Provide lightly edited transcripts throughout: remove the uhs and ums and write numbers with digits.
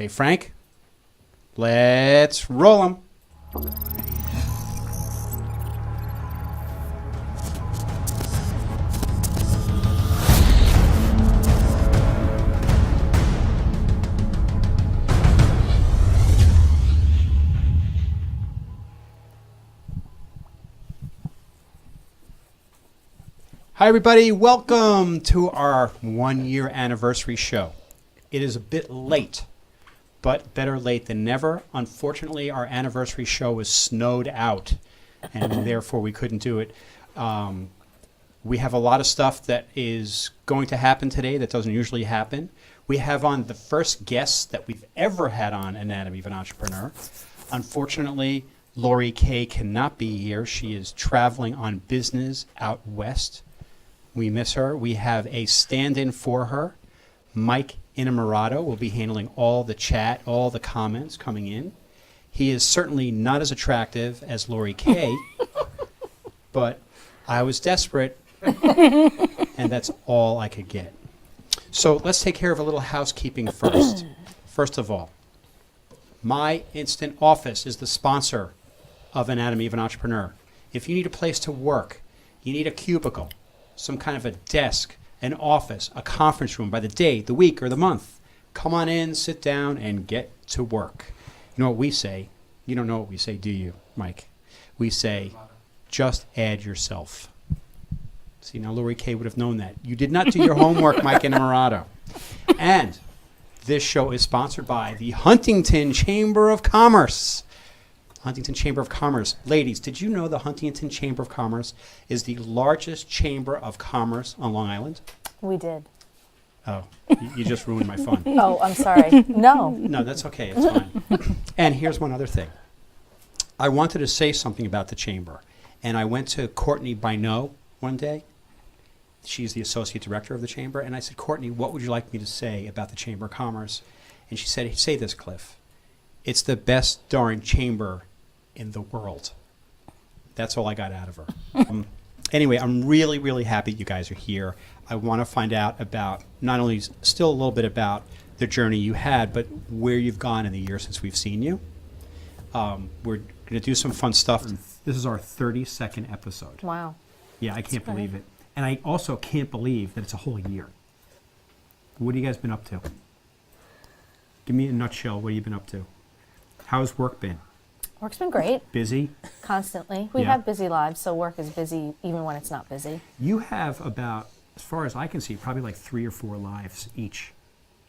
Okay, Frank, let's roll them. Hi, everybody. Welcome to our 1-year anniversary show. It is a bit late, but better late than never. Unfortunately, our anniversary show was snowed out, and therefore we couldn't do it. We have a lot of stuff that is going to happen today that doesn't usually happen. We have on the first guest that we've ever had on Anatomy of an Entrepreneur. Unfortunately, Lori Kay cannot be here. She is traveling on business out west. We miss her. We have a stand-in for her. Mike Innamorato will be handling all the chat, all the comments coming in. He is certainly not as attractive as Lori Kay, but I was desperate, and that's all I could get. So let's take care of a little housekeeping first. First of all, My Instant Office is the sponsor of Anatomy of an Entrepreneur. If you need a place to work, you need a cubicle, some kind of a desk, an office, a conference room by the day, the week, or the month. Come on in, sit down, and get to work. You know what we say? You don't know what we say, do you, Mike? We say, just add yourself. See, now Lori Kay would have known that. You did not do your homework, Mike Innamorato. And this show is sponsored by the Huntington Chamber of Commerce. Huntington Chamber of Commerce. Ladies, did you know the Huntington Chamber of Commerce is the largest chamber of commerce on Long Island? We did. Oh, you just ruined my fun. Oh, I'm sorry. No. No, that's okay. It's fine. And here's one other thing. I wanted to say something about the chamber, and I went to Courtney Bino one day. She's the associate director of the chamber, and I said, Courtney, what would you like me to say about the Chamber of Commerce? And she said, say this, Cliff. It's the best darn chamber in the world. That's all I got out of her. Anyway, I'm really, really happy you guys are here. I want to find out about not only still a little bit about the journey you had, but where you've gone in the year since we've seen you. We're going to do some fun stuff. This is our 32nd episode. Wow. Yeah, I can't believe it. And I also can't believe that it's a whole year. What have you guys been up to? Give me a nutshell. What have you been up to? How's work been? Work's been great. Busy? Constantly. We have busy lives, so work is busy even when it's not busy. You have about, as far as I can see, probably like 3 or 4 lives each.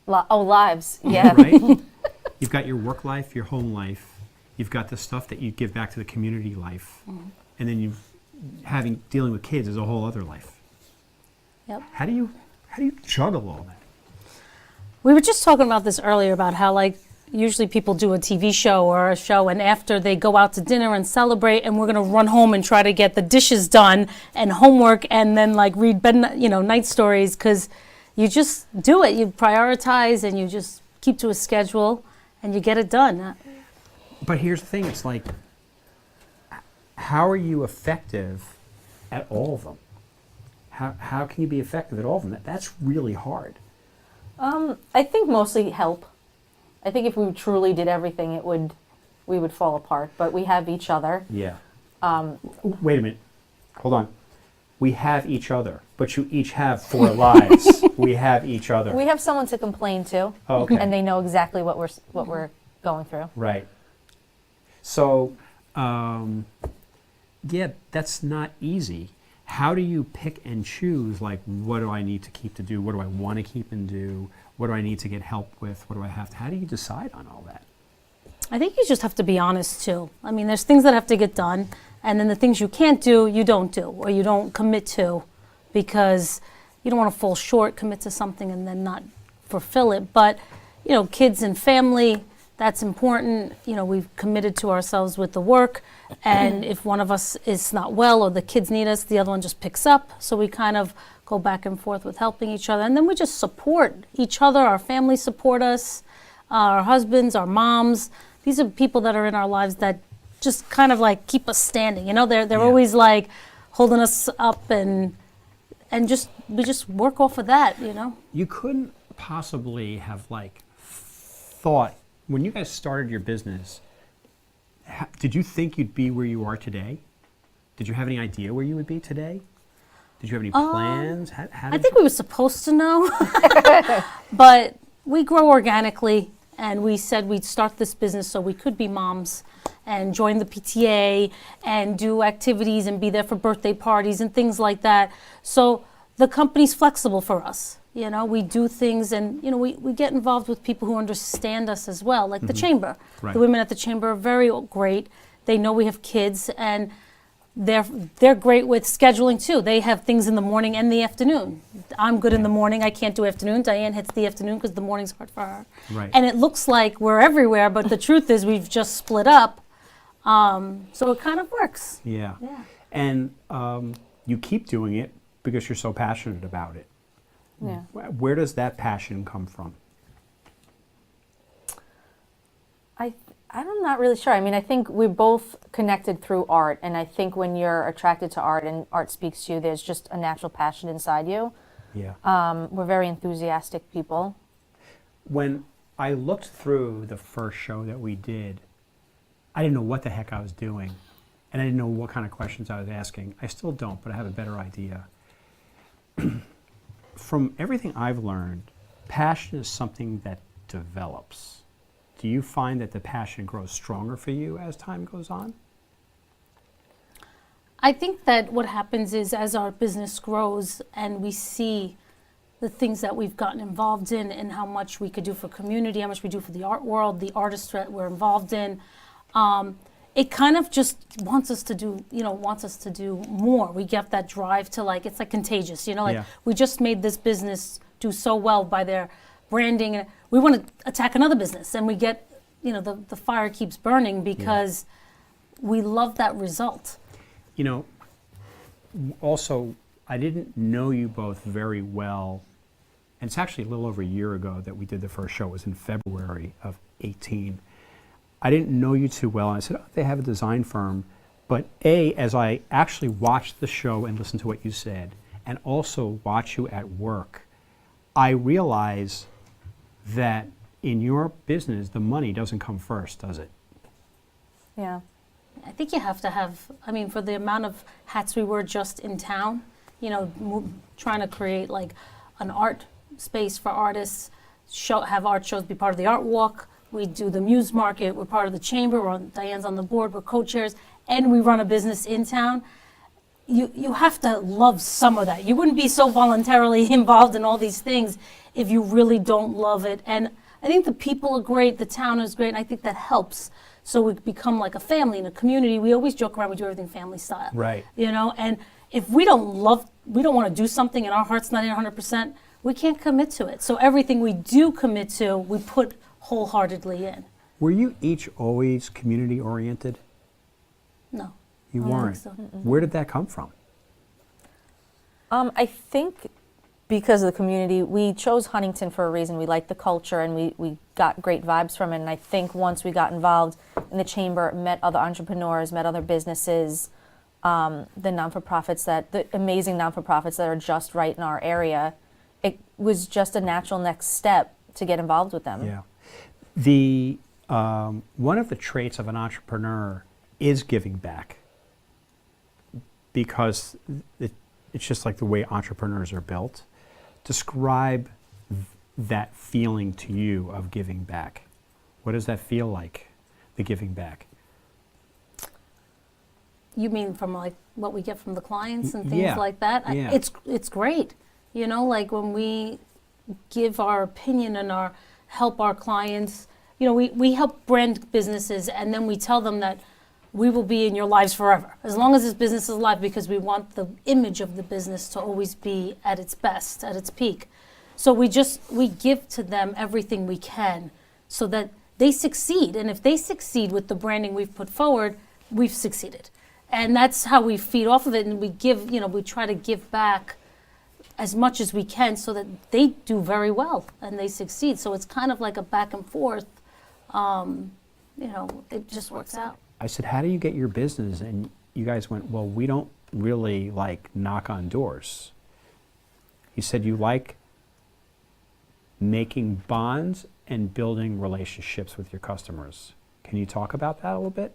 Lives. Yeah. Right? You've got your work life, your home life. You've got the stuff that you give back to the community life. Mm-hmm. And then dealing with kids is a whole other life. Yep. How do you juggle all that? We were just talking about this earlier about how usually people do a TV show or a show, and after they go out to dinner and celebrate, and we're going to run home and try to get the dishes done and homework, and then read night stories, because you just do it. You prioritize and you just keep to a schedule and you get it done. But here's the thing: it's like, how are you effective at all of them? How can you be effective at all of them? That's really hard. I think mostly help. I think if we truly did everything, we would fall apart. But we have each other. Yeah. Wait a minute. Hold on. We have each other, but you each have 4 lives. We have each other. We have someone to complain to. Oh, okay. And they know exactly what we're going through. Right. So, yeah, that's not easy. How do you pick and choose, what do I need to keep to do? What do I want to keep and do? What do I need to get help with? What do I have to? How do you decide on all that? I think you just have to be honest too. I mean, there's things that have to get done, and then the things you can't do, you don't do, or you don't commit to, because you don't want to fall short, commit to something and then not fulfill it. But, kids and family, that's important. We've committed to ourselves with the work, and if one of us is not well or the kids need us, the other one just picks up. So we kind of go back and forth with helping each other, and then we just support each other. Our families support us, our husbands, our moms. These are people that are in our lives that just kind of keep us standing. They're always holding us up, and we just work off of that. You couldn't possibly have thought when you guys started your business, did you think you'd be where you are today? Did you have any idea where you would be today? Did you have any plans? How I think we were supposed to know, but we grow organically, and we said we'd start this business so we could be moms and join the PTA and do activities and be there for birthday parties and things like that. So the company's flexible for us. You know, we do things, and, you know, we get involved with people who understand us as well, like the chamber. Right. The women at the chamber are very great. They know we have kids, and they're great with scheduling too. They have things in the morning and the afternoon. I'm good in the morning. I can't do afternoon. Diane hits the afternoon because the morning's hard for her. Right. And it looks like we're everywhere, but the truth is we've just split up. So it kind of works. Yeah. Yeah. And you keep doing it because you're so passionate about it. Yeah. Where does that passion come from? I'm not really sure. I mean, I think we're both connected through art, and I think when you're attracted to art and art speaks to you, there's just a natural passion inside you. Yeah. We're very enthusiastic people. When I looked through the first show that we did, I didn't know what the heck I was doing, and I didn't know what kind of questions I was asking. I still don't, but I have a better idea. From everything I've learned, passion is something that develops. Do you find that the passion grows stronger for you as time goes on? I think that what happens is as our business grows and we see the things that we've gotten involved in and how much we could do for community, how much we do for the art world, the artists that we're involved in, it kind of just wants us to do more. We get that drive to, like, it's like contagious, you know, like we just made this business do so well by their branding, and we want to attack another business, and we get, you know, the fire keeps burning because we love that result. You know, also, I didn't know you both very well, and it's actually a little over a year ago that we did the first show. It was in February of 18. I didn't know you too well, and I said, oh, they have a design firm. But as I actually watched the show and listened to what you said, and also watch you at work, I realize that in your business, the money doesn't come first, does it? Yeah. I think you have to have, I mean, for the amount of hats we wear just in town, you know, trying to create like an art space for artists, have art shows be part of the art walk. We do the Muse Market. We're part of the chamber. Diane's on the board. We're co-chairs, and we run a business in town. You have to love some of that. You wouldn't be so voluntarily involved in all these things if you really don't love it. And I think the people are great. The town is great. And I think that helps. So we become like a family and a community. We always joke around. We do everything family style. Right. You know. And if we don't want to do something, and our heart's not in 100%, we can't commit to it. So everything we do commit to, we put wholeheartedly in. Were you each always community oriented? No. You I don't weren't. think so. Where did that come from? I think because of the community, we chose Huntington for a reason. We liked the culture, and we got great vibes from it. And I think once we got involved in the chamber, met other entrepreneurs, met other businesses, the amazing non-for-profits that are just right in our area, it was just a natural next step to get involved with them. Yeah. One of the traits of an entrepreneur is giving back, because it's just like the way entrepreneurs are built. Describe that feeling to you of giving back. What does that feel like, the giving back? You mean from like what we get from the clients and things like that? Yeah. It's great. You know, like when we give our opinion and help our clients, you know, we help brand businesses, and then we tell them that we will be in your lives forever, as long as this business is alive, because we want the image of the business to always be at its best, at its peak. So we give to them everything we can so that they succeed. And if they succeed with the branding we've put forward, we've succeeded. And that's how we feed off of it, and we try to give back as much as we can so that they do very well and they succeed. So it's kind of like a back and forth. It just works out. I said, how do you get your business? And you guys went, well, we don't really like knock on doors. You said you like making bonds and building relationships with your customers. Can you talk about that a little bit?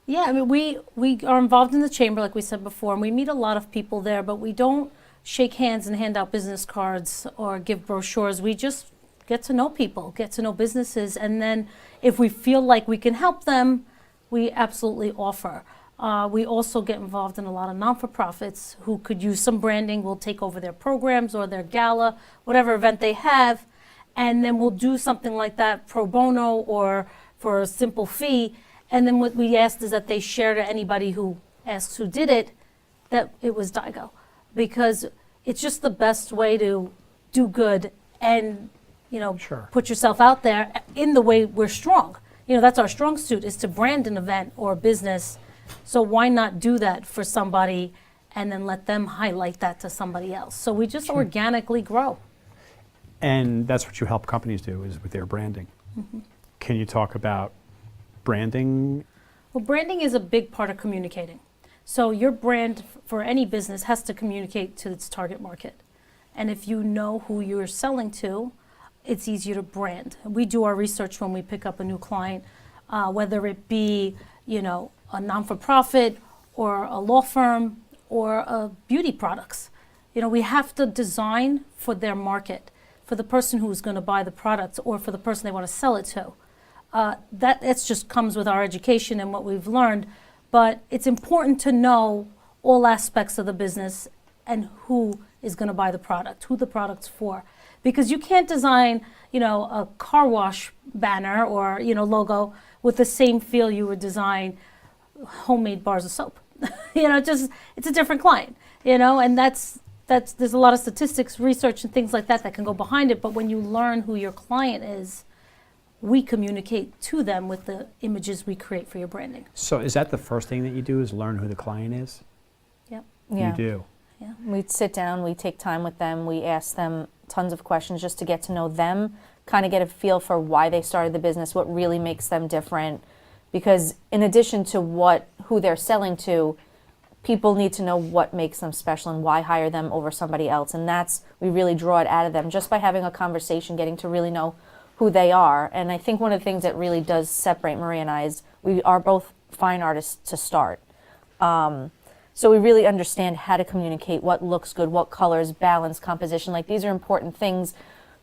Yeah, I mean, we are involved in the chamber, like we said before, and we meet a lot of people there, but we don't shake hands and hand out business cards or give brochures. We just get to know people, get to know businesses, and then if we feel like we can help them, we absolutely offer. We also get involved in a lot of non-for-profits who could use some branding. We'll take over their programs or their gala, whatever event they have, and then we'll do something like that pro bono or for a simple fee. And then what we asked is that they share to anybody who asks who did it, that it was Digho. Because it's just the best way to do good and, Sure. put yourself out there in the way we're strong. That's our strong suit, is to brand an event or a business. So why not do that for somebody and then let them highlight that to somebody else? So we just organically grow. And that's what you help companies do, is with their branding. Mm-hmm. Can you talk about branding? Well, branding is a big part of communicating. So your brand for any business has to communicate to its target market. And if you know who you're selling to, it's easier to brand. We do our research when we pick up a new client, whether it be, a non-for-profit or a law firm or beauty products. We have to design for their market, for the person who's going to buy the product or for the person they want to sell it to. That just comes with our education and what we've learned. But it's important to know all aspects of the business and who is going to buy the product, who the product's for. Because you can't design, a car wash banner or, logo with the same feel you would design homemade bars of soap. It's a different client, and that's there's a lot of statistics, research, and things like that can go behind it. But when you learn who your client is, we communicate to them with the images we create for your branding. So is that the first thing that you do, is learn who the client is? Yep. Yeah. You do? Yeah. We sit down, we take time with them, we ask them tons of questions just to get to know them, kind of get a feel for why they started the business, what really makes them different. Because in addition to who they're selling to, people need to know what makes them special and why hire them over somebody else. And we really draw it out of them just by having a conversation, getting to really know who they are. And I think one of the things that really does separate Maria and I is we are both fine artists to start. So we really understand how to communicate, what looks good, what colors, balance, composition. Like, these are important things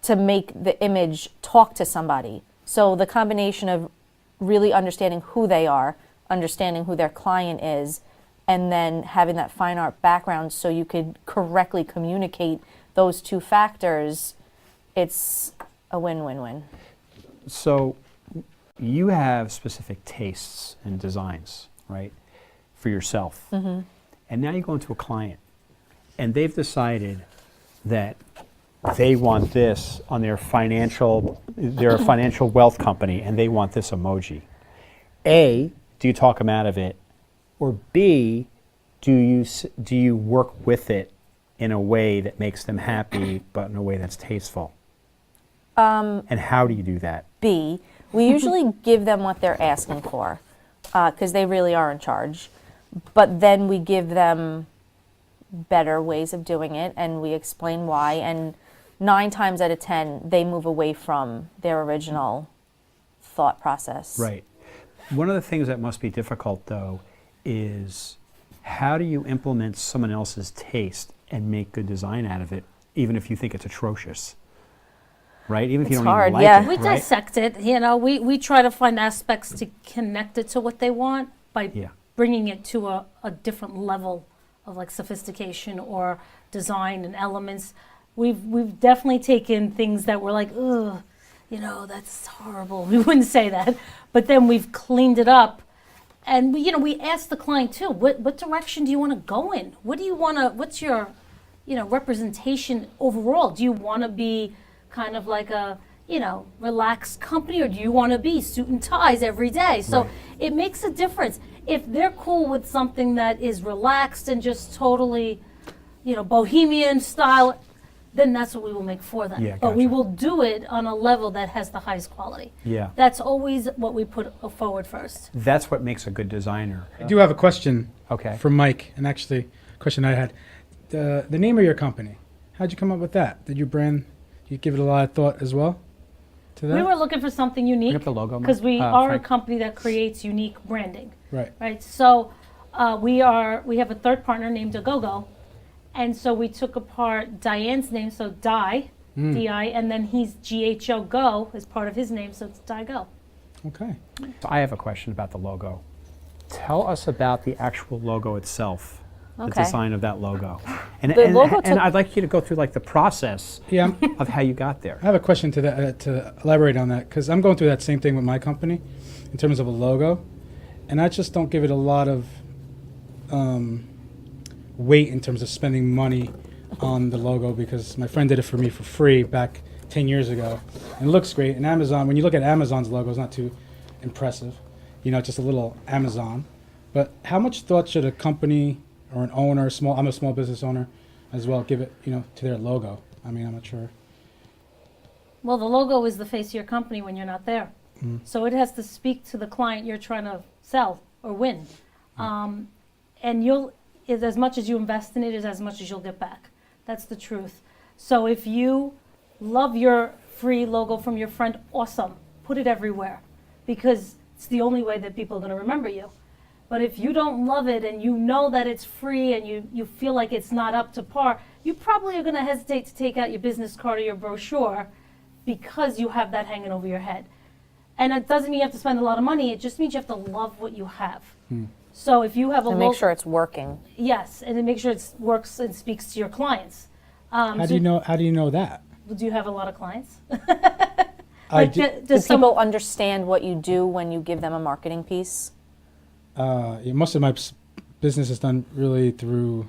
to make the image talk to somebody. So the combination of really understanding who they are, understanding who their client is, and then having that fine art background so you could correctly communicate those two factors, it's a win-win-win. So you have specific tastes and designs, right, for yourself. Mm-hmm. And now you go into a client, and they've decided that they want this on they're a financial wealth company, and they want this emoji. A, do you talk them out of it? Or B, do you work with it in a way that makes them happy, but in a way that's tasteful? And how do you do that? B, we usually give them what they're asking for, because they really are in charge. But then we give them better ways of doing it, and we explain why. And 9 times out of 10, they move away from their original thought process. Right. One of the things that must be difficult, though, is how do you implement someone else's taste and make good design out of it, even if you think it's atrocious? Right? Even if you It's don't hard, even like yeah. it, We right? dissect it, we try to find aspects to connect it to what they want by Yeah. bringing it to a different level of like sophistication or design and elements. We've definitely taken things that were like, ugh, that's horrible. We wouldn't say that, but then we've cleaned it up, and we ask the client too, what direction do you want to go in? What do you want to? What's your, representation overall? Do you want to be kind of like a relaxed company, or do you want to be suit and ties every day? So Right. It makes a difference. If they're cool with something that is relaxed and just totally, bohemian style, then that's what we will make for them. Yeah, But we gotcha. will do it on a level that has the highest quality. Yeah. That's always what we put forward first. That's what makes a good designer. I do have a question Okay. for Mike, and actually, a question I had. The name of your company, how'd you come up with that? Did you brand You give it a lot of thought as well to that? We were looking for something unique up the logo, because we are Frank. a company that creates unique branding. Right. Right. So we have a third partner named Agogo, and so we took apart Diane's name, so Di, and then he's GHO Go is part of his name, so it's Digo. Okay. So I have a question about the logo. Tell us about the actual logo itself, the Okay. design of that logo. And, The and, logo and took- I'd like you to go through like the process Yeah, of how you got there. I have a question to that to elaborate on that because I'm going through that same thing with my company in terms of a logo, and I just don't give it a lot of weight in terms of spending money on the logo because my friend did it for me for free back 10 years ago, and it looks great. And Amazon, when you look at Amazon's logo, it's not too impressive, just a little Amazon. But how much thought should a company or an owner, I'm a small business owner as well, give it, to their logo? I mean, I'm not sure. Well, the logo is the face of your company when you're not there. So it has to speak to the client you're trying to sell or win. And as much as you invest in it is as much as you'll get back. That's the truth. So if you love your free logo from your friend, awesome. Put it everywhere because it's the only way that people are going to remember you. But if you don't love it and you know that it's free and you feel like it's not up to par, you probably are going to hesitate to take out your business card or your brochure because you have that hanging over your head. And it doesn't mean you have to spend a lot of money. It just means you have to love what you have. So if you have a And make sure it's working. yes, and then make sure it works and speaks to your clients. How do you know that? Do you have a lot of clients? I do, Do people understand what you do when you give them a marketing piece? yeah, most of my business is done really through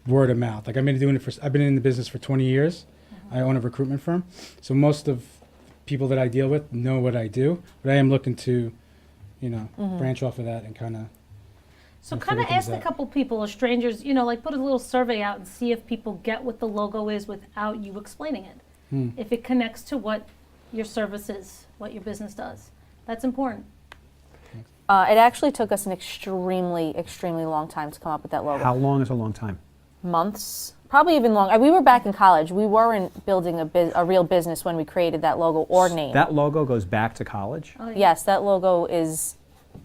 word of mouth. Like I've been in the business for 20 years. I own a recruitment firm, so most of people that I deal with know what I do. But I am looking to, branch off of that and kind of. So and kind of figure things ask a out. couple people or strangers, like put a little survey out and see if people get what the logo is without you explaining it. If it connects to what your service is, what your business does. That's important. It actually took us an extremely, extremely long time to come up with that logo. How long is a long time? Months, probably even longer. We were back in college. We weren't building a real business when we created that logo or name. That logo goes back to college? Oh, yeah. Yes, that logo is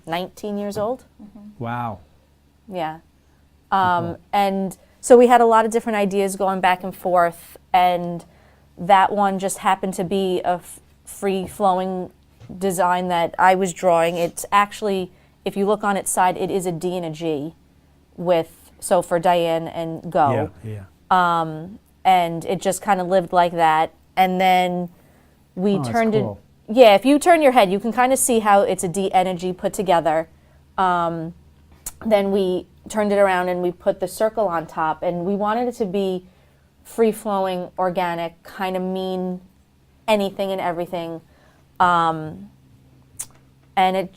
19 years old. Wow. Yeah. And so we had a lot of different ideas going back and forth, and that one just happened to be a free-flowing design that I was drawing. It's actually, if you look on its side, it is a D and a G so for Diane and Go. Yeah. And it just kind of lived like that. And then we Oh, that's turned cool. it. Yeah, if you turn your head, you can kind of see how it's a D and a G put together. Then we turned it around and we put the circle on top, and we wanted it to be free-flowing, organic, kind of mean anything and everything. And it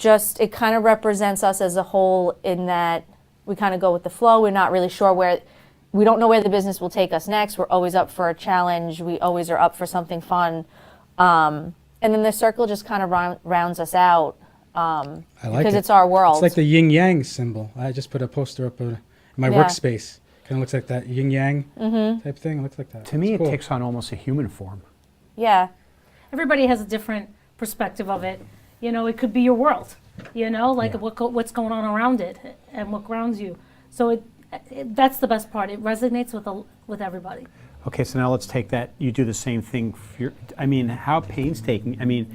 kind of represents us as a whole in that we kind of go with the flow. We're not really sure we don't know where the business will take us next. We're always up for a challenge. We always are up for something fun. And then the circle just kind of rounds us out. I like because it. it's our world. It's like the yin yang symbol. I just put a poster up in my Yeah. workspace. Kind of looks like that yin yang type thing. It looks like that. To me, It's cool. it takes on almost a human form. Yeah. Everybody has a different perspective of it. It could be your world, like Yeah. what's going on around it and what grounds you. So that's the best part. It resonates with everybody. Okay, so now let's take that. You do the same thing. How painstaking?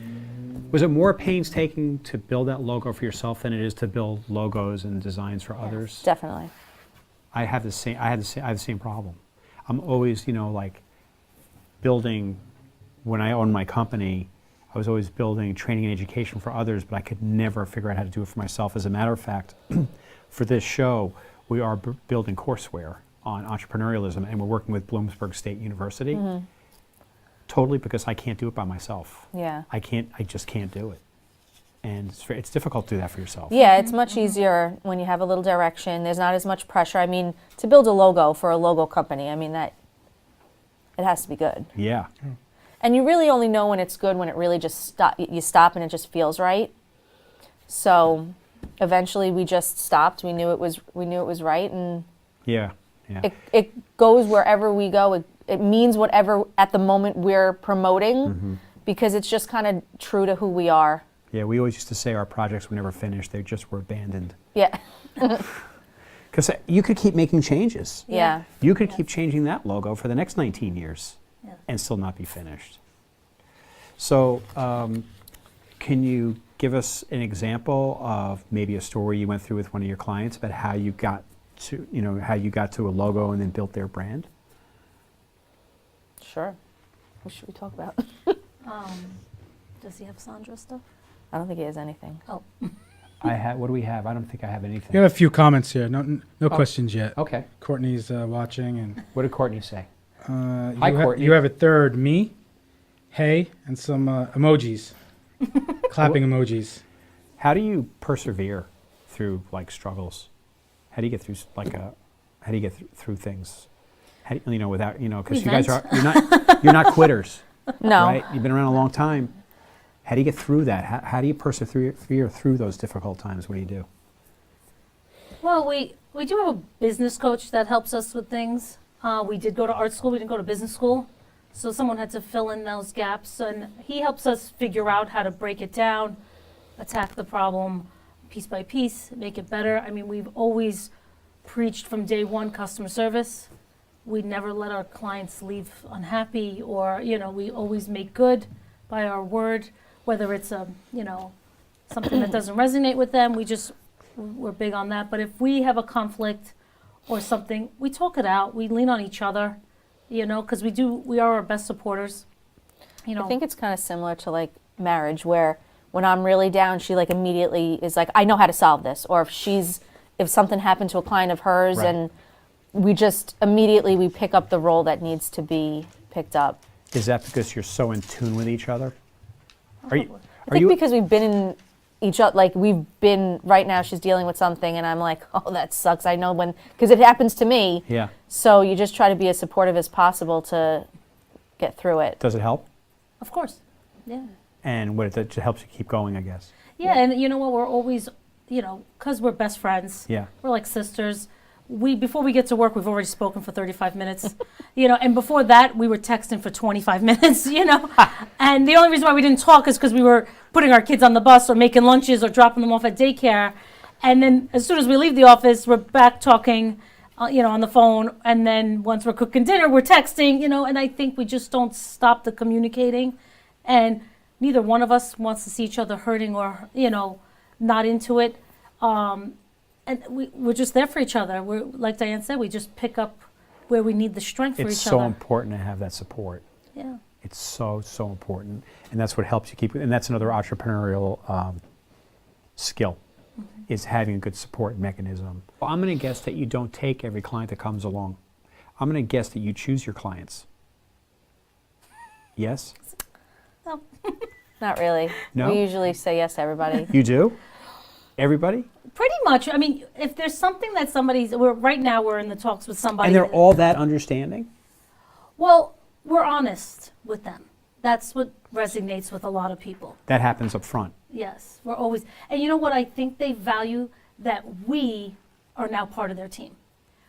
Was it more painstaking to build that logo for yourself than it is to build logos and designs for others? Definitely. I have the same problem. I'm always, building. When I owned my company, I was always building training and education for others, but I could never figure out how to do it for myself. As a matter of fact, for this show, we are building courseware on entrepreneurialism, and we're working with Bloomsburg State University. Totally because I can't do it by myself. Yeah. I just can't do it. And it's difficult to do that for yourself. Yeah, it's much easier when you have a little direction. There's not as much pressure. To build a logo for a logo company, that it has to be good. Yeah. And you really only know when it's good when it really just you stop and it just feels right. So eventually we just stopped. We knew it was right, and Yeah. it goes wherever we go. it means whatever at the moment we're promoting, because it's just kind of true to who we are. Yeah, we always used to say our projects were never finished; they just were abandoned. Yeah. Because you could keep making changes. Yeah. You could keep changing that logo for the next 19 years Yeah. and still not be finished. So, can you give us an example of maybe a story you went through with one of your clients about how you got to, how you got to a logo and then built their brand? Sure. What should we talk about? Does he have Sandra stuff? I don't think he has anything. Oh. What do we have? I don't think I have anything. We have a few comments here. No questions yet. Okay. Courtney's watching, and What did Courtney say? Hi, Courtney. You have a third me, hey, and some emojis, clapping emojis. How do you persevere through like struggles? How do you get through how do you get through things? How do you, without because you guys you're not quitters, No. right? You've been around a long time. How do you get through that? How do you persevere through those difficult times? What do you do? Well, we do have a business coach that helps us with things. We did go to art school. We didn't go to business school. So someone had to fill in those gaps. And he helps us figure out how to break it down, attack the problem piece by piece, make it better. I mean, we've always preached from day one customer service. We never let our clients leave unhappy, or, we always make good by our word, whether it's something that doesn't resonate with them. We're big on that. But if we have a conflict or something, we talk it out. We lean on each other, because we are our best supporters. I think it's kind of similar to like marriage, where when I'm really down, she like immediately is like, I know how to solve this. Or if something happened to a client of hers, Right. and we just immediately we pick up the role that needs to be picked up. Is that because you're so in tune with each other? Are you? I think because we've been in each other, like we've been, right now she's dealing with something and I'm like, oh, that sucks. I know because it happens to me. Yeah. So you just try to be as supportive as possible to get through it. Does it help? Of course. Yeah. And it just helps you keep going, I guess. Yeah, and you know what? We're always, because we're best friends. Yeah. We're like sisters. Before we get to work, we've already spoken for 35 minutes, and before that, we were texting for 25 minutes, And the only reason why we didn't talk is because we were putting our kids on the bus or making lunches or dropping them off at daycare. And then as soon as we leave the office, we're back talking, on the phone. And then once we're cooking dinner, we're texting, and I think we just don't stop the communicating. And neither one of us wants to see each other hurting or, not into it. And we're just there for each other. We're, like Diane said, we just pick up where we need the strength for It's each so other. important to have that support. Yeah. It's so important, and that's what helps you keep. And that's another entrepreneurial skill, is having a good support mechanism. Well, I'm going to guess that you don't take every client that comes along. I'm going to guess that you choose your clients. Yes? Oh. Not really. No? We usually say yes to everybody. You do? Everybody? Pretty much. I mean, if there's something that right now we're in the talks with somebody. And they're all that understanding? Well, we're honest with them. That's what resonates with a lot of people. That happens up front. Yes, we're always. And you know what? I think they value that we are now part of their team.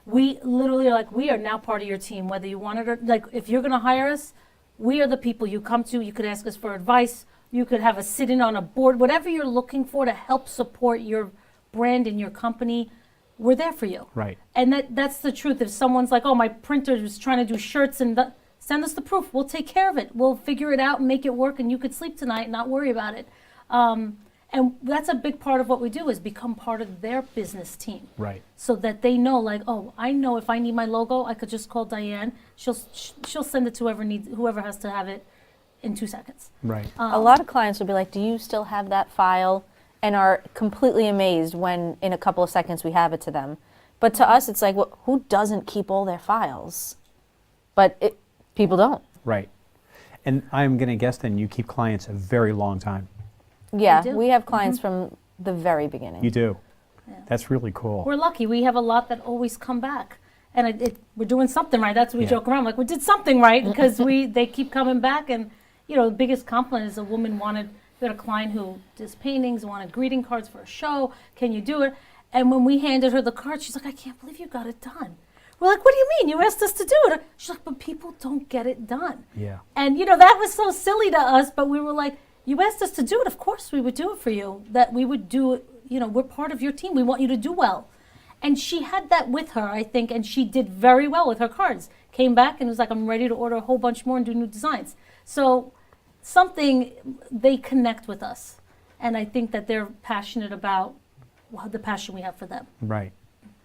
We literally are like, we are now part of your team, whether you want it or, like, if you're going to hire us, we are the people you come to. You could ask us for advice. You could have us sit in on a board. Whatever you're looking for to help support your brand and your company, we're there for you. Right. And that's the truth. If someone's like, oh, my printer is trying to do shirts, and send us the proof. We'll take care of it. We'll figure it out and make it work, and you could sleep tonight and not worry about it. And that's a big part of what we do, is become part of their business team. Right. So that they know, like, oh, I know if I need my logo, I could just call Diane. She'll send it to whoever has to have it in 2 seconds. Right. A lot of clients will be like, do you still have that file? And are completely amazed when in a couple of seconds we have it to them. But to us, it's like, well, who doesn't keep all their files? But people don't. Right. And I'm going to guess then you keep clients a very long time. Yeah, do. we have clients from the very beginning. You do. Yeah. That's really cool. We're lucky. We have a lot that always come back. And we're doing something right. That's what we Yeah. joke around. Like, we did something right, because they keep coming back. And, the biggest compliment is a woman we had a client who does paintings, wanted greeting cards for a show. Can you do it? And when we handed her the card, she's like, I can't believe you got it done. We're like, what do you mean? You asked us to do it. She's like, but people don't get it done. Yeah. And, that was so silly to us, but we were like, you asked us to do it. Of course we would do it for you. That we would do it, we're part of your team. We want you to do well. And she had that with her, I think, and she did very well with her cards. Came back and was like, I'm ready to order a whole bunch more and do new designs. So they connect with us. And I think that they're passionate about the passion we have for them. Right.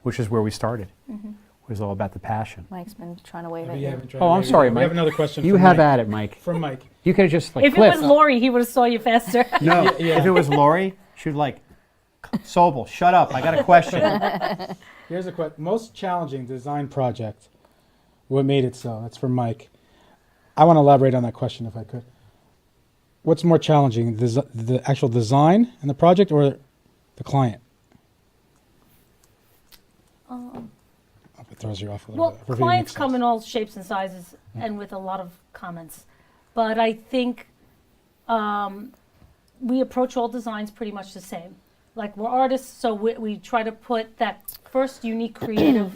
Which is where we started. It was all about the passion. Mike's been trying to wave at We you. haven't tried Oh, I'm maybe- sorry, We Mike. have another question. You from have Mike. at it, Mike. From Mike. You could have just If Cliff. it was Lori, he would have saw you faster. No, Yeah. if it was Lori, she'd Sobel, shut up. I got a question. Here's a question. Most challenging design project. What made it so? That's from Mike. I want to elaborate on that question if I could. What's more challenging, the actual design and the project or the client? Hope it throws you off a little Well, bit. Everything clients makes come sense. in all shapes and sizes and with a lot of comments. But I think we approach all designs pretty much the same. Like, we're artists, so we try to put that first unique creative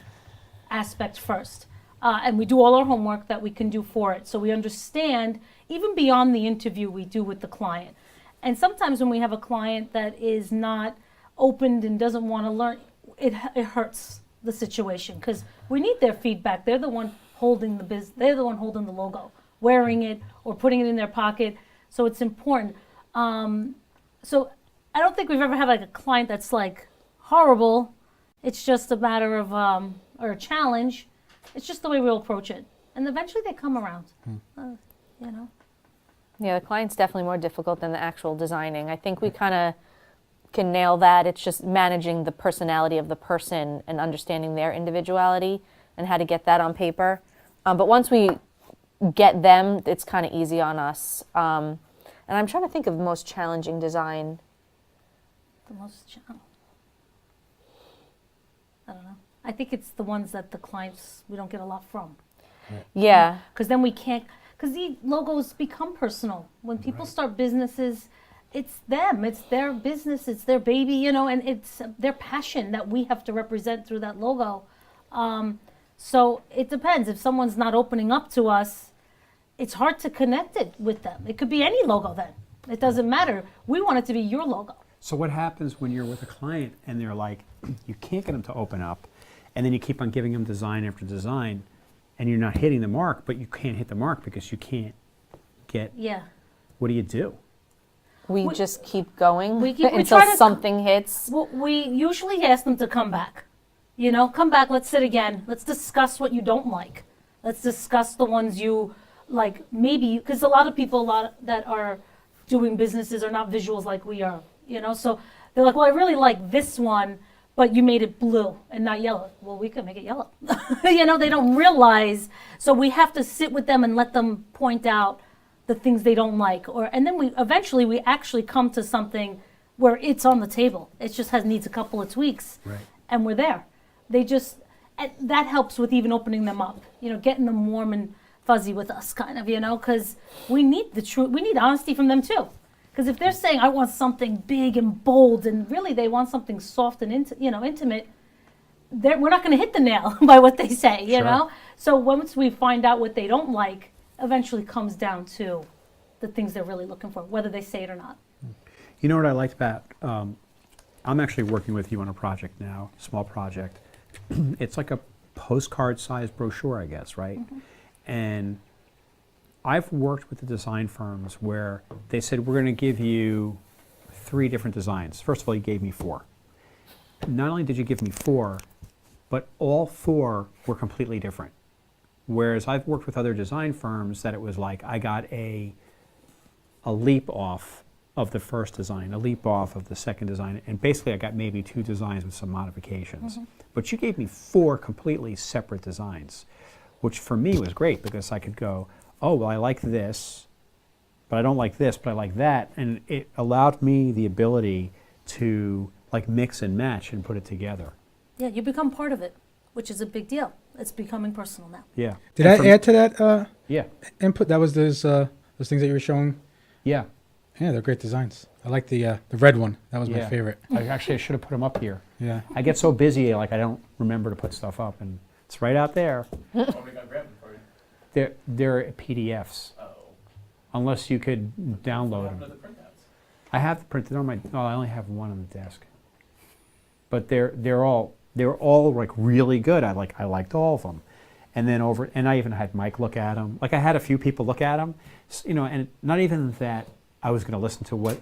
aspect first. And we do all our homework that we can do for it. So we understand, even beyond the interview we do with the client. And sometimes when we have a client that is not opened and doesn't want to learn, it hurts the situation because we need their feedback. They're the one holding they're the one holding the logo, wearing it or putting it in their pocket. So it's important. So I don't think we've ever had like a client that's like horrible. It's just a matter of or a challenge. It's just the way we'll approach it, and eventually they come around. Yeah, the client's definitely more difficult than the actual designing. I think we kind of can nail that. It's just managing the personality of the person and understanding their individuality and how to get that on paper. But once we get them, it's kind of easy on us. And I'm trying to think of the most challenging design. The most I don't know. I think it's the ones that the clients we don't get a lot from. Yeah. Because then we can't. Because the logos become personal. When people start businesses, it's them. It's their business. It's their baby, and it's their passion that we have to represent through that logo. So it depends. If someone's not opening up to us, it's hard to connect it with them. It could be any logo then. It doesn't matter. We want it to be your logo. So what happens when you're with a client and they're like, you can't get them to open up, and then you keep on giving them design after design, and you're not hitting the mark, but you can't hit the mark because you can't get, Yeah. what do you do? We just keep going we until try to something hits. Well, we usually ask them to come back. Come back, let's sit again. Let's discuss what you don't like. Let's discuss the ones you like, maybe, because a lot of people that are doing businesses are not visuals like we are, So they're like, well, I really like this one, but you made it blue and not yellow. Well, we could make it yellow. They don't realize. So we have to sit with them and let them point out the things they don't like. And then we eventually actually come to something where it's on the table. It just needs a couple of tweaks. Right. And we're there. And that helps with even opening them up, getting them warm and fuzzy with us kind of, because we need the truth. We need honesty from them too. Because if they're saying, I want something big and bold, and really they want something soft and intimate, we're not going to hit the nail by what they say, you know? So once we find out what they don't like, eventually comes down to the things they're really looking for, whether they say it or not. You know what I liked about, I'm actually working with you on a project now, small project. It's like a postcard-sized brochure, I guess, right? Mm-hmm. And I've worked with the design firms where they said, we're going to give you 3 different designs. First of all, you gave me 4. Not only did you give me 4, but all 4 were completely different. Whereas I've worked with other design firms that it was like, I got a leap off of the first design, a leap off of the second design, and basically I got maybe 2 designs with some modifications. But you gave me 4 completely separate designs, which for me was great because I could go, oh, well, I like this, but I don't like this, but I like that. And it allowed me the ability to like mix and match and put it together. Yeah, you become part of it, which is a big deal. It's becoming personal now. Yeah. Did And I add to that Yeah. input? That was those things that you were showing? Yeah. Yeah, they're great designs. I like the red one. That was my Yeah. favorite. I should have put them up here. Yeah. I get so busy, like I don't remember to put stuff up, and It's right out there. Want me to go grab them for you? They're PDFs, Oh. unless you could What download happened them. to the printouts? I have them printed on my. Oh, I only have one on the desk. But they're all like really good. I liked all of them, and then I even had Mike look at them. Like I had a few people look at them, and not even that I was going to listen to what.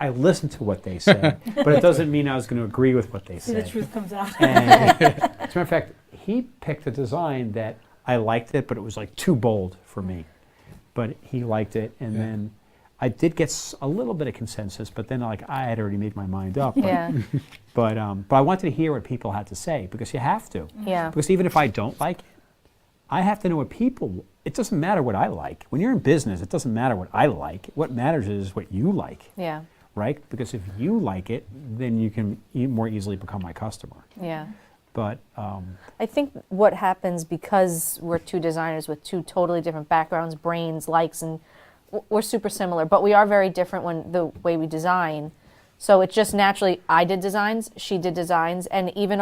I listened to what they said, but it doesn't mean I was going to agree with what they See, said. the truth comes out. And as a matter of fact, he picked a design that I liked it, but it was like too bold for me. But he liked it, and then I did get a little bit of consensus. But then, like, I had already made my mind up. But, Yeah. but I wanted to hear what people had to say because you have to. Yeah. Because even if I don't like it, I have to know what people. It doesn't matter what I like. When you're in business, it doesn't matter what I like. What matters is what you like. Yeah. Right? Because if you like it, then you can more easily become my customer. Yeah. But I think what happens because we're two designers with two totally different backgrounds, brains, likes, and we're super similar, but we are very different when the way we design. So it's just naturally, I did designs, she did designs, and even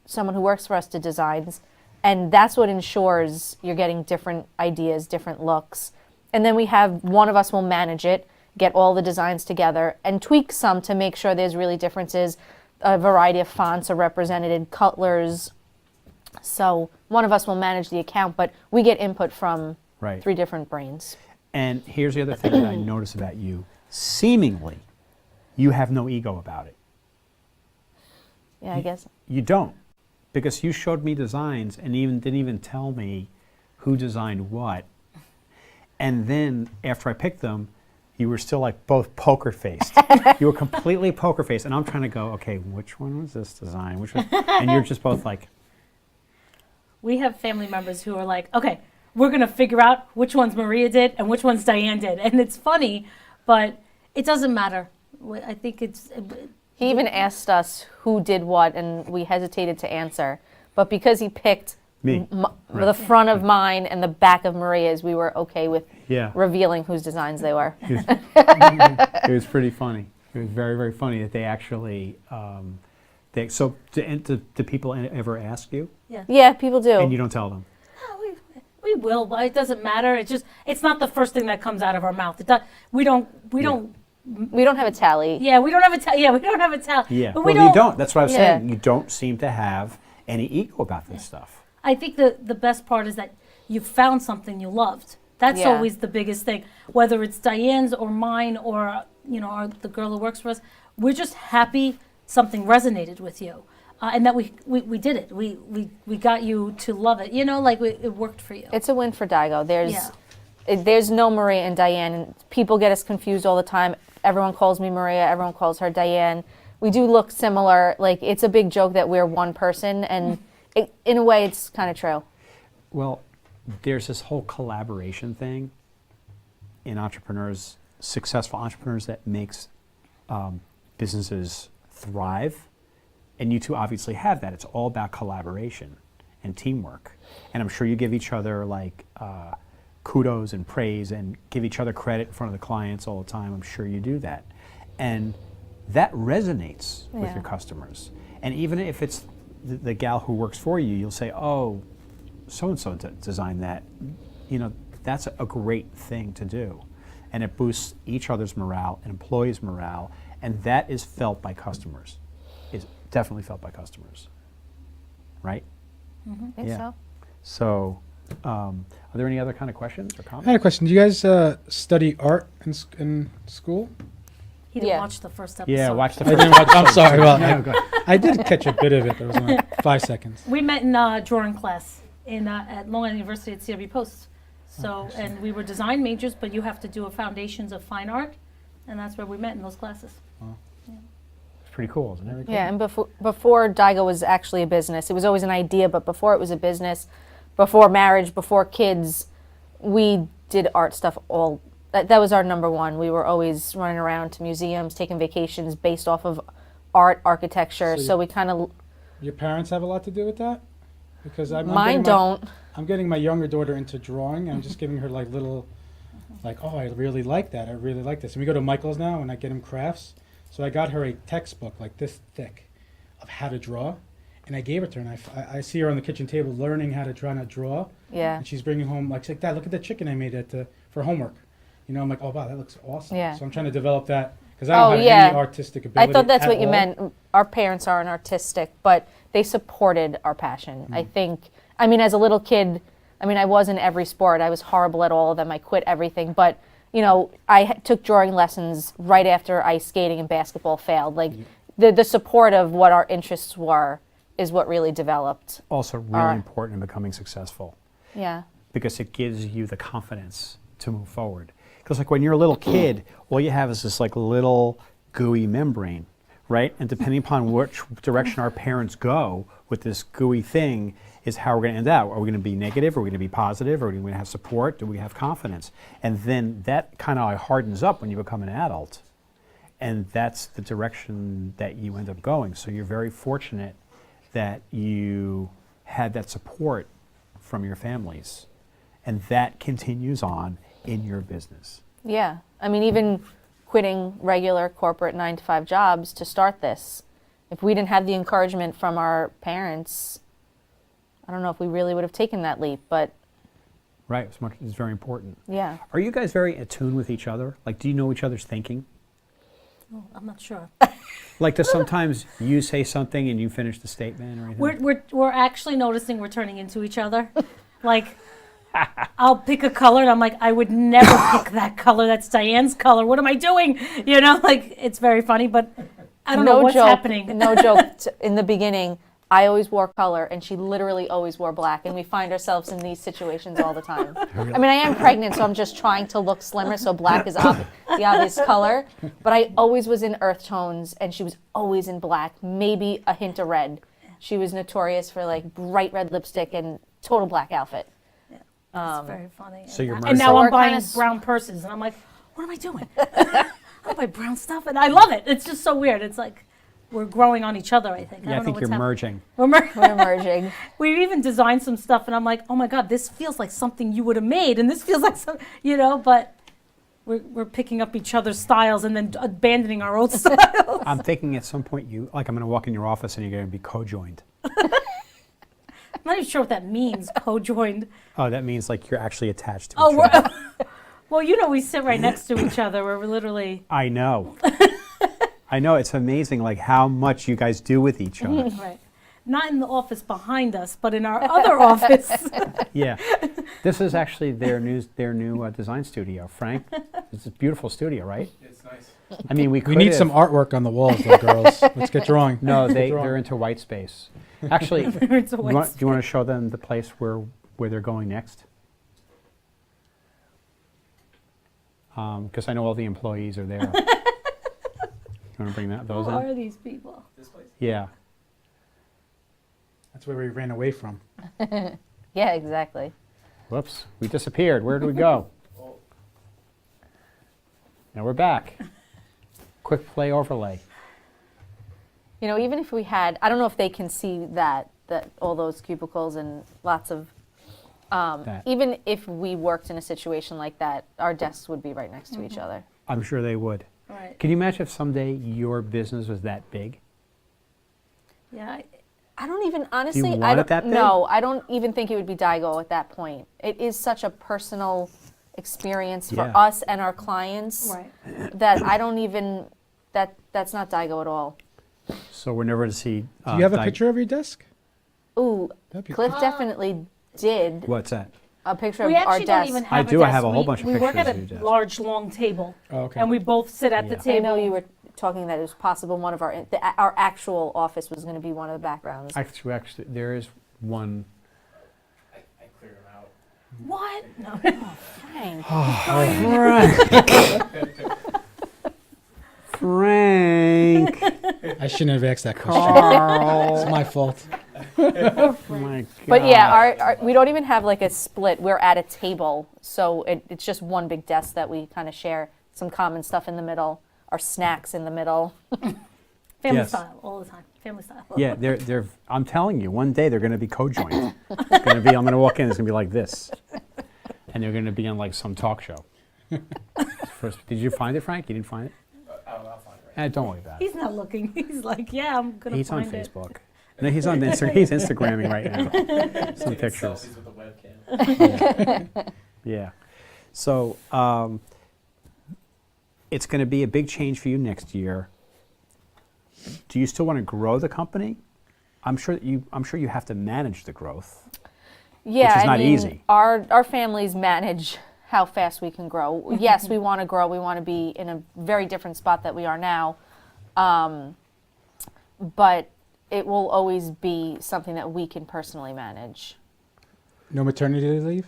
someone who works for us did designs. And that's what ensures you're getting different ideas, different looks. And then we have, one of us will manage it, get all the designs together, and tweak some to make sure there's really differences. A variety of fonts are represented, colors. So one of us will manage the account, but we get input from Right. 3 different brains. And here's the other thing that I notice about you. Seemingly, you have no ego about it. Yeah, I guess. You don't. Because you showed me designs and didn't even tell me who designed what. And then after I picked them, you were still like both poker faced. You were completely poker faced. And I'm trying to go, okay, which one was this design? Which one? And you're just both like, We have family members who are like, okay, we're going to figure out which ones Maria did and which ones Diane did. And it's funny, but it doesn't matter. I think it's... He even asked us who did what, and we hesitated to answer. But because he picked Me. the front of mine and the back of Maria's, we were okay with yeah. revealing whose designs they were. It was pretty funny. It was very, very funny that they actually. Do people ever ask you, Yeah, people do. and you don't tell them? We will, but it doesn't matter. It's not the first thing that comes out of our mouth. We don't We don't have a tally. Yeah, we don't have a tally. Yeah, we don't have a tally. Yeah, but well, you don't. That's what I was Yeah. saying. You don't seem to have any ego about this stuff. I think the best part is that you found something you loved. That's Yeah. always the biggest thing. Whether it's Diane's or mine or the girl who works for us, we're just happy something resonated with you, and that we did it. We got you to love it. It worked for you. It's a win for Digho. Yeah. There's no Maria and Diane, and people get us confused all the time. Everyone calls me Maria, everyone calls her Diane. We do look similar. Like, it's a big joke that we're one person, and in a way, it's kind of true. Well, there's this whole collaboration thing in entrepreneurs, successful entrepreneurs, that makes businesses thrive. And you two obviously have that. It's all about collaboration and teamwork. And I'm sure you give each other kudos and praise and give each other credit in front of the clients all the time. I'm sure you do that. And that resonates with Yeah. your customers. And even if it's the gal who works for you, you'll say, oh, so-and-so designed that. That's a great thing to do. And it boosts each other's morale and employees' morale. And that is felt by customers. Is definitely felt by customers. Right? I think Yeah. so. So, are there any other kind of questions or I comments? had a question. Do you guys study art in school? He didn't Yeah. watch the first episode. Yeah, watch the I first didn't watch. I'm sorry about No, that. go ahead. I did catch a bit of it. There was only 5 seconds. We met in drawing class at Long Island University at CW Post. So, and we were design majors, but you have to do a foundations of fine art, and that's where we met in those classes. It's pretty cool, isn't it? Yeah, and before Digho was actually a business, it was always an idea, but before it was a business, before marriage, before kids, we did art stuff all. That was our number one. We were always running around to museums, taking vacations based off of art, architecture. So So we kind of. Your parents have a lot to do with that? Because I'm Mine don't. I'm getting my younger daughter into drawing. I'm just giving her little, oh, I really like that. I really like this. And we go to Michael's now, and I get him crafts. So I got her a textbook like this thick of how to draw, and I gave it to her, and I see her on the kitchen table learning how to try to draw. Yeah. And she's bringing home, like, she's like, Dad, look at the chicken I made for homework. You know, I'm like, oh, wow, that looks awesome. Yeah. So I'm trying to develop that, because I don't have yeah. any artistic ability I thought that's at what you all. meant. Our parents aren't artistic, but they supported our passion. I think, I mean, as a little kid, I mean, I was in every sport. I was horrible at all of them. I quit everything. But, you know, took drawing lessons right after ice skating and basketball failed. Like, the support of what our interests were is what really developed. Also really important in becoming successful Yeah. because it gives you the confidence to move forward. Because like when you're a little kid, all you have is this like little gooey membrane, right? And depending upon which direction our parents go with this gooey thing is how we're going to end out. Are we going to be negative? Are we going to be positive? Are we going to have support? Do we have confidence? And then that kind of hardens up when you become an adult. And that's the direction that you end up going. So you're very fortunate that you had that support from your families. And that continues on in your business. Yeah. I mean, even quitting regular corporate 9-to-5 jobs to start this, if we didn't have the encouragement from our parents, I don't know if we really would have taken that leap, but Right, it's very important. yeah. Are you guys very attuned with each other? Like, do you know each other's thinking? Oh, I'm not sure. Like, does sometimes you say something and you finish the statement or anything? We're actually noticing we're turning into each other. Like, I'll pick a color and I'm like, I would never pick that color. That's Diane's color. What am I doing? You know, like, it's very funny, but I don't know what's happening. No joke. In the beginning, I always wore color, and she literally always wore black, and we find ourselves in these situations all the time. I mean, I am pregnant, so I'm just trying to look slimmer, so black is the obvious color. But I always was in earth tones, and she was always in black, maybe a hint of red. She was notorious for like bright red lipstick and total black outfit. It's very funny. So you're and merging. now So I'm we're buying kinda brown purses, and I'm like, what am I doing? I buy brown stuff, and I love it. It's just so weird. It's like we're growing on each other, I think. Yeah, I think you're merging. We're We're merging. We've even designed some stuff, and I'm like, oh my God, this feels like something you would have made, and this feels like some, you know, but we're picking up each other's styles and then abandoning our old styles. I'm thinking at some point I'm going to walk in your office and you're going to be co-joined. I'm not even sure what that means, co-joined. Oh, that means like you're actually attached to Oh, each other. well, you know, we sit right next to each other. We're literally, I know. I know, it's amazing like how much you guys do with each other. right. Not in the office behind us, but in our other office. Yeah. This is actually their new design studio. Frank, it's a beautiful studio, right? It's nice. I mean, we We need some artwork on the walls, though, girls. Let's get drawing. No, Let's get they're drawing. into white space. Actually, It's a do waste. you want to show them the place where they're going next? Because I know all the employees are there. You want to bring those Who in? are these people? This place? Yeah. That's where we ran away from. Yeah, exactly. Whoops, we disappeared. Where did we go? Oh, Now we're back. Quick play overlay. You know, even if we had, I don't know if they can see that all those cubicles and lots of, That. even if we worked in a situation like that, our desks would be right next to each other. I'm sure they would. Right. Can you imagine if someday your business was that big? Yeah. I don't even, honestly, want I it don't, that big? no, I don't even think it would be Digho at that point. It is such a personal experience for Yeah. us and our clients Right. that I don't even, that's not Digho at all. So we're never to see. Do you have a picture of your desk? Ooh, That'd be Cliff definitely did What's that? a picture We of our actually don't desk. even I have do, a I desk. have a whole We- bunch of we work pictures at of a your desk. large, long table, Oh, okay. and we both sit at the Yeah. I table. know you were talking that it was possible one of our actual office was going to be one of the backgrounds. Actually, there is one. I cleared them out. What? No. Frank. I shouldn't have asked that question. Carl. It's my fault. Oh my God. But yeah, our we don't even have like a split. We're at a table, so it's just one big desk that we kind of share. Some common stuff in the middle, our snacks in the middle. Family Yes. style, all the time. Family style. Yeah, they're. I'm telling you, one day they're going to be co-joined. It's going to be. I'm going to walk in. It's going to be like this, and they're going to be on like some talk show. First, did you find it, Frank? You didn't find it? I'll find it right Don't worry about it. He's not looking. He's like, yeah, I'm gonna He's on find it. Facebook. No, he's on he's Instagramming right now. Some Taking pictures. selfies with the webcam. Yeah. So it's going to be a big change for you next year. Do you still want to grow the company? I'm sure you have to manage the growth. Yeah, which is I not mean, easy. Our families manage how fast we can grow. Yes, we want to grow. We want to be in a very different spot that we are now. But it will always be something that we can personally manage. No maternity leave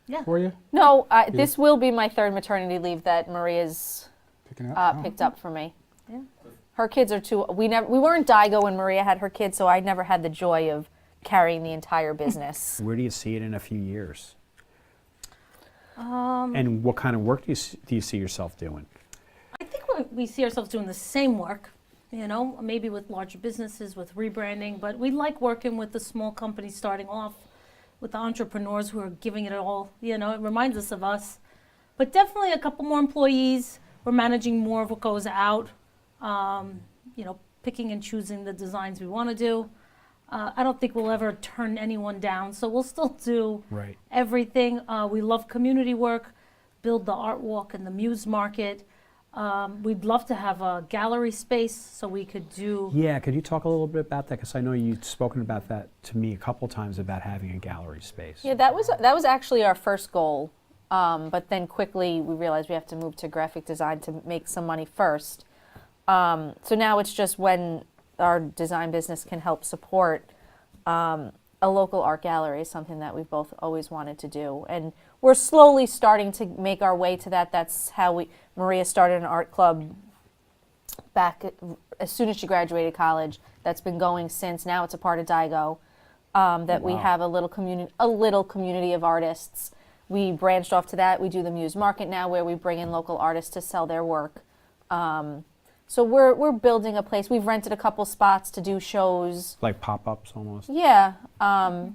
Yeah. for you? No, this will be my third maternity leave that Maria's Picking up? Oh. picked up for me. Yeah. Her kids are too. We weren't Digho when Maria had her kids, so I never had the joy of carrying the entire business. Where do you see it in a few years? Um, And what kind of work do you see yourself doing? I think we see ourselves doing the same work, maybe with larger businesses, with rebranding, but we like working with the small companies starting off, with the entrepreneurs who are giving it all. It reminds us of us. But definitely a couple more employees. We're managing more of what goes out, picking and choosing the designs we want to do. I don't think we'll ever turn anyone down, so we'll still do Right. everything. We love community work, build the art walk and the muse market. We'd love to have a gallery space so we could do. Yeah, could you talk a little bit about that? Because I know you've spoken about that to me a couple times about having a gallery space. Yeah, that was actually our first goal, but then quickly we realized we have to move to graphic design to make some money first. So now it's just when our design business can help support a local art gallery is something that we've both always wanted to do. And we're slowly starting to make our way to that. That's how Maria started an art club back as soon as she graduated college. That's been going since. Now it's a part of Digho. We have a little community of artists. We branched off to that. We do the Muse Market now where we bring in local artists to sell their work. So we're building a place. We've rented a couple spots to do shows. Like pop-ups almost? Yeah.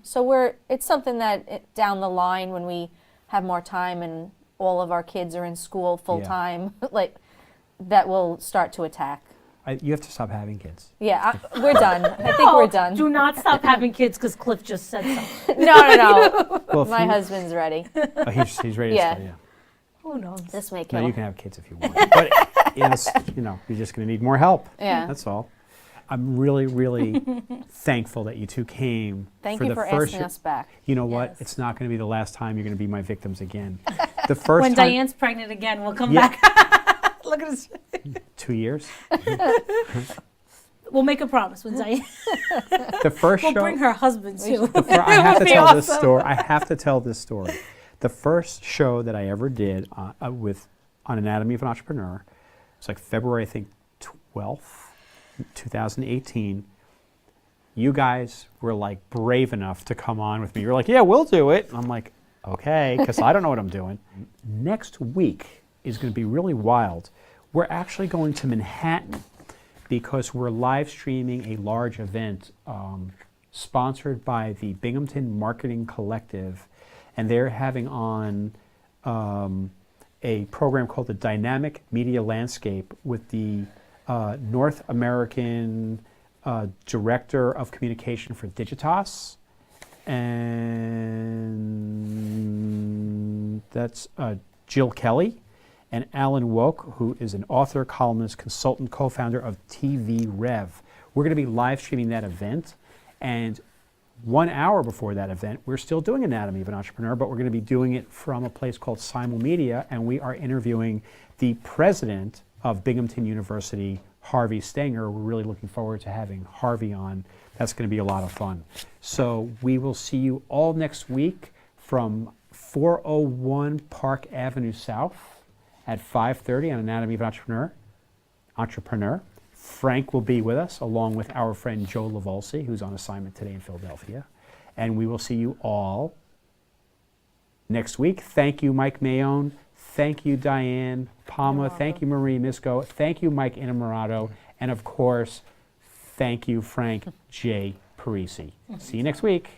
So it's something that down the line when we have more time and all of our kids are in school full time, that will start to attack. You have to stop having kids. Yeah, we're done. I think we're done. Do not stop having kids because Cliff just said so. No. Well, My husband's ready. Oh, he's ready Yeah. to stay, yeah. Who knows? This may No, kill. you can have kids if you want. But yes, you're just going to need more help. Yeah. That's all. I'm really, really thankful that you two came. Thank for you the for first asking year. us back. You know what? Yes. It's not going to be the last time you're going to be my victims again. The first When time. Diane's pregnant again, we'll come Yeah. back. Look at us. 2 years. We'll make a promise when Diane. The first We'll show. bring her husband too. I have to be tell this awesome. story. I have to tell this story. The first show that I ever did on Anatomy of an Entrepreneur, it's like February, I think, 12th, 2018. You guys were like brave enough to come on with me. You're like, yeah, we'll do it. And I'm like, okay, because I don't know what I'm doing. Next week is going to be really wild. We're actually going to Manhattan because we're live streaming a large event sponsored by the Binghamton Marketing Collective, and they're having on a program called the Dynamic Media Landscape with the North American Director of Communication for Digitas, and that's Jill Kelly, and Alan Woke, who is an author, columnist, consultant, co-founder of TV Rev. We're going to be live streaming that event, and 1 hour before that event, we're still doing Anatomy of an Entrepreneur, but we're going to be doing it from a place called Simul Media, and we are interviewing the president of Binghamton University, Harvey Stenger. We're really looking forward to having Harvey on. That's going to be a lot of fun. So we will see you all next week from 401 Park Avenue South at 5:30 on Anatomy of an Entrepreneur. Frank will be with us, along with our friend Joe Lavolsi, who's on assignment today in Philadelphia. And we will see you all next week. Thank you, Mike Mayone. Thank you, Diane, Palma. Thank you, Marie Misko. Thank you, Mike Innamorato. And of course, thank you, Frank J. Parisi. See you next week.